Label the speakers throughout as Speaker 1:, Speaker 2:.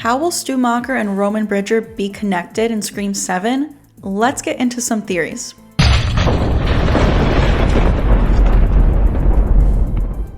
Speaker 1: How will Stu Macher and Roman Bridger be connected in Scream 7? Let's get into some theories.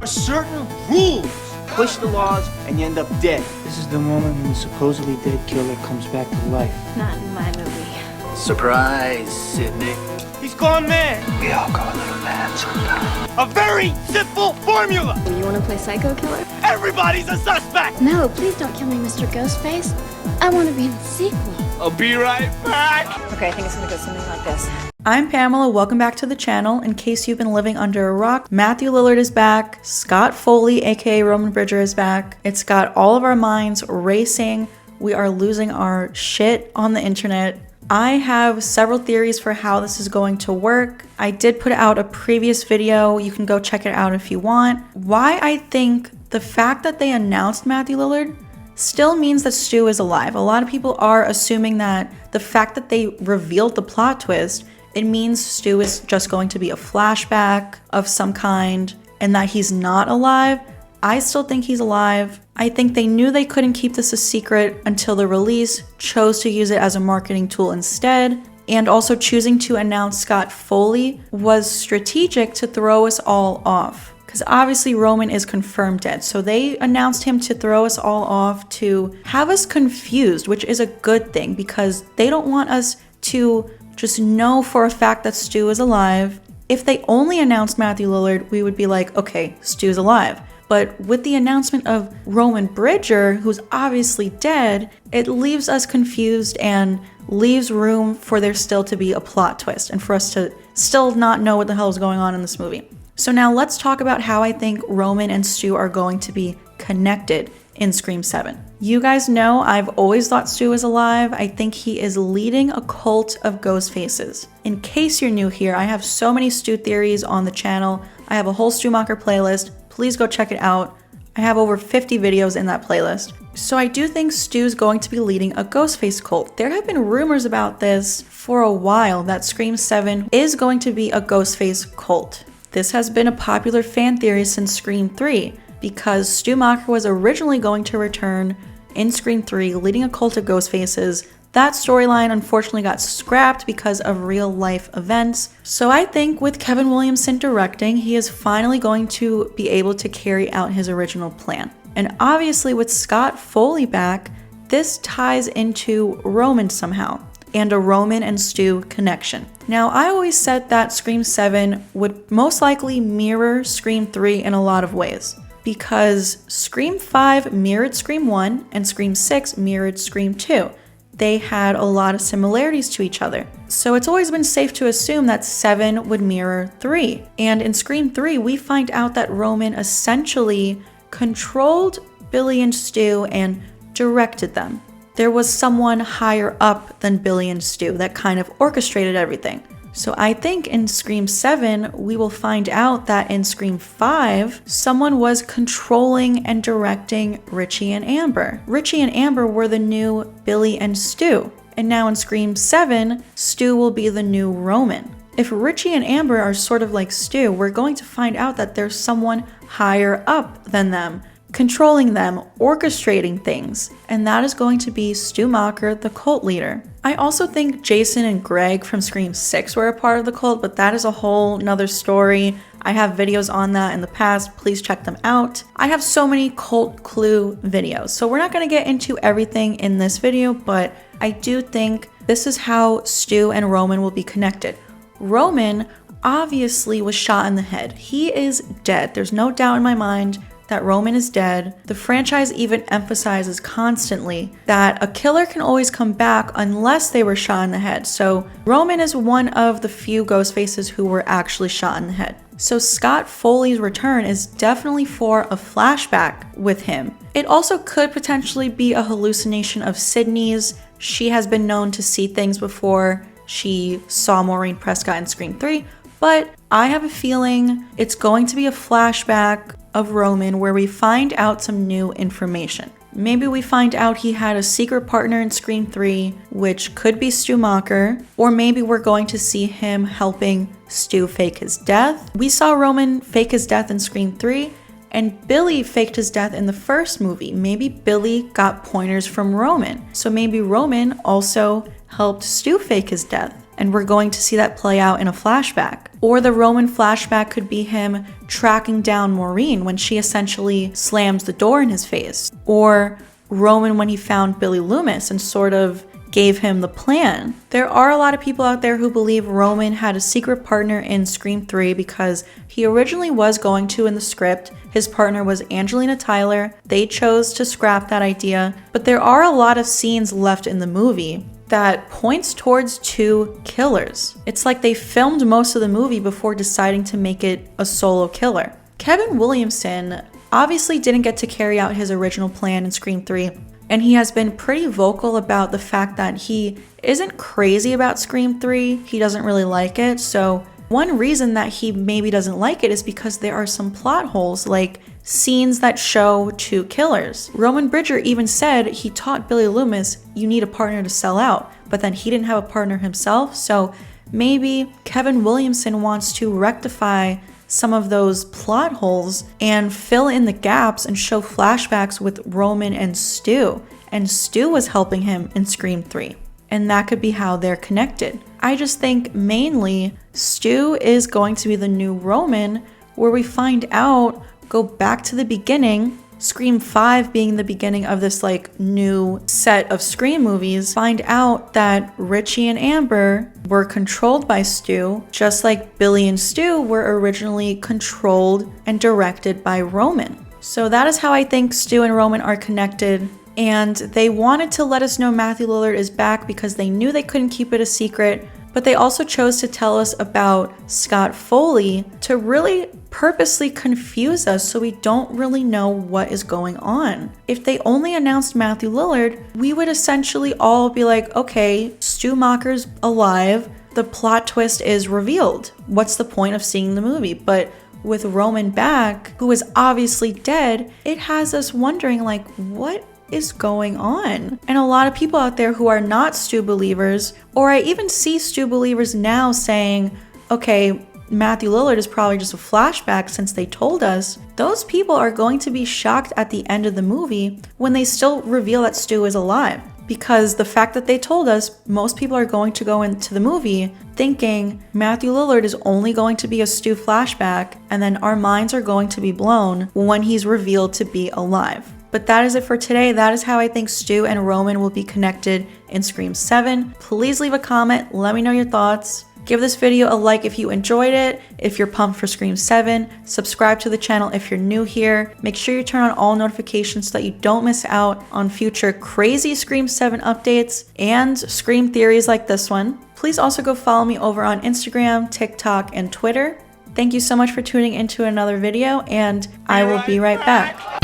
Speaker 2: Certain rules. Push the laws and you end up dead.
Speaker 3: This is the moment when the supposedly dead killer comes back to life.
Speaker 4: Not in my movie.
Speaker 5: Surprise, Sydney.
Speaker 2: He's gone mad.
Speaker 5: We all go a little mad sometimes.
Speaker 2: A very simple formula.
Speaker 4: You want to play psycho killer?
Speaker 2: Everybody's a suspect.
Speaker 4: No, please don't kill me, Mr. Ghostface. I want to be in the sequel.
Speaker 2: I'll be right back.
Speaker 4: Okay, I think it's gonna go something like this.
Speaker 1: I'm Pamela, welcome back to the channel. In case you've been living under a rock, Matthew Lillard is back, Scott Foley, aka Roman Bridger, is back. It's got all of our minds racing. We are losing our shit on the internet. I have several theories for how this is going to work. I did put out a previous video. You can go check it out if you want. Why I think the fact that they announced Matthew Lillard still means that Stu is alive. A lot of people are assuming that the fact that they revealed the plot twist, it means Stu is just going to be a flashback of some kind and that he's not alive. I still think he's alive. I think they knew they couldn't keep this a secret until the release, chose to use it as a marketing tool instead, and also choosing to announce Scott Foley was strategic to throw us all off. Because obviously Roman is confirmed dead, so they announced him to throw us all off, to have us confused, which is a good thing because they don't want us to just know for a fact that Stu is alive. If they only announced Matthew Lillard, we would be like, okay, Stu's alive. But with the announcement of Roman Bridger, who's obviously dead, it leaves us confused and leaves room for there still to be a plot twist and for us to still not know what the hell is going on in this movie. So now let's talk about how I think Roman and Stu are going to be connected in Scream 7. You guys know I've always thought Stu is alive. I think he is leading a cult of ghost faces. In case you're new here, I have so many Stu theories on the channel. I have a whole Stu Macher playlist. Please go check it out. I have over 50 videos in that playlist. So I do think Stu's going to be leading a Ghostface cult. There have been rumors about this for a while that Scream 7 is going to be a Ghostface cult. This has been a popular fan theory since Scream 3 because Stu Macher was originally going to return in Scream 3 leading a cult of ghost faces. That storyline unfortunately got scrapped because of real life events. So I think with Kevin Williamson directing, he is finally going to be able to carry out his original plan. And obviously with Scott Foley back, this ties into Roman somehow and a Roman and Stu connection. Now, I always said that Scream 7 would most likely mirror Scream 3 in a lot of ways because Scream 5 mirrored Scream 1 and Scream 6 mirrored Scream 2. They had a lot of similarities to each other. So it's always been safe to assume that 7 would mirror 3. And in Scream 3, we find out that Roman essentially controlled Billy and Stu and directed them. There was someone higher up than Billy and Stu that kind of orchestrated everything. So I think in Scream 7, we will find out that in Scream 5, someone was controlling and directing Richie and Amber. Richie and Amber were the new Billy and Stu. And now in Scream 7, Stu will be the new Roman. If Richie and Amber are sort of like Stu, we're going to find out that there's someone higher up than them, controlling them, orchestrating things, and that is going to be Stu Macher, the cult leader. I also think Jason and Greg from Scream 6 were a part of the cult, but that is a whole nother story. I have videos on that in the past, please check them out. I have so many cult clue videos, so we're not going to get into everything in this video, but I do think this is how Stu and Roman will be connected. Roman obviously was shot in the head. He is dead. There's no doubt in my mind that Roman is dead. The franchise even emphasizes constantly that a killer can always come back unless they were shot in the head. So Roman is one of the few ghost faces who were actually shot in the head. So Scott Foley's return is definitely for a flashback with him. It also could potentially be a hallucination of Sydney's. She has been known to see things before. She saw Maureen Prescott in Scream 3, but I have a feeling it's going to be a flashback of Roman where we find out some new information. Maybe we find out he had a secret partner in Scream 3, which could be Stu Macher, or maybe we're going to see him helping Stu fake his death. We saw Roman fake his death in Scream 3, And Billy faked his death in the first movie. Maybe Billy got pointers from Roman. So maybe Roman also helped Stu fake his death. And we're going to see that play out in a flashback. Or the Roman flashback could be him tracking down Maureen when she essentially slams the door in his face. Or Roman when he found Billy Loomis and sort of gave him the plan. There are a lot of people out there who believe Roman had a secret partner in Scream 3 because he originally was going to in the script. His partner was Angelina Tyler. They chose to scrap that idea, but there are a lot of scenes left in the movie that points towards 2 killers. It's like they filmed most of the movie before deciding to make it a solo killer. Kevin Williamson obviously didn't get to carry out his original plan in Scream 3, and he has been pretty vocal about the fact that he isn't crazy about Scream 3. He doesn't really like it. So one reason that he maybe doesn't like it is because there are some plot holes, like scenes that show 2 killers. Roman Bridger even said he taught Billy Loomis, you need a partner to sell out, but then he didn't have a partner himself. So maybe Kevin Williamson wants to rectify some of those plot holes and fill in the gaps and show flashbacks with Roman and Stu. And Stu was helping him in Scream 3. And that could be how they're connected. I just think mainly Stu is going to be the new Roman, where we find out, go back to the beginning, Scream 5 being the beginning of this like new set of Scream movies, find out that Richie and Amber were controlled by Stu, just like Billy and Stu were originally controlled and directed by Roman. So that is how I think Stu and Roman are connected. And they wanted to let us know Matthew Lillard is back because they knew they couldn't keep it a secret, but they also chose to tell us about Scott Foley to really purposely confuse us so we don't really know what is going on. If they only announced Matthew Lillard, we would essentially all be like, okay, Stu Macher's alive, the plot twist is revealed. What's the point of seeing the movie? But with Roman back, who is obviously dead, it has us wondering like, what is going on? And a lot of people out there who are not Stu believers, or I even see Stu believers now saying, okay, Matthew Lillard is probably just a flashback since they told us. Those people are going to be shocked at the end of the movie when they still reveal that Stu is alive. Because the fact that they told us, most people are going to go into the movie thinking Matthew Lillard is only going to be a Stu flashback, and then our minds are going to be blown when he's revealed to be alive. But that is it for today. That is how I think Stu and Roman will be connected in Scream 7. Please leave a comment. Let me know your thoughts. Give this video a like if you enjoyed it, if you're pumped for Scream 7. Subscribe to the channel if you're new here. Make sure you turn on all notifications so that you don't miss out on future crazy Scream 7 updates and Scream theories like this one. Please also go follow me over on Instagram, TikTok, and Twitter. Thank you so much for tuning into another video, and I will be right back.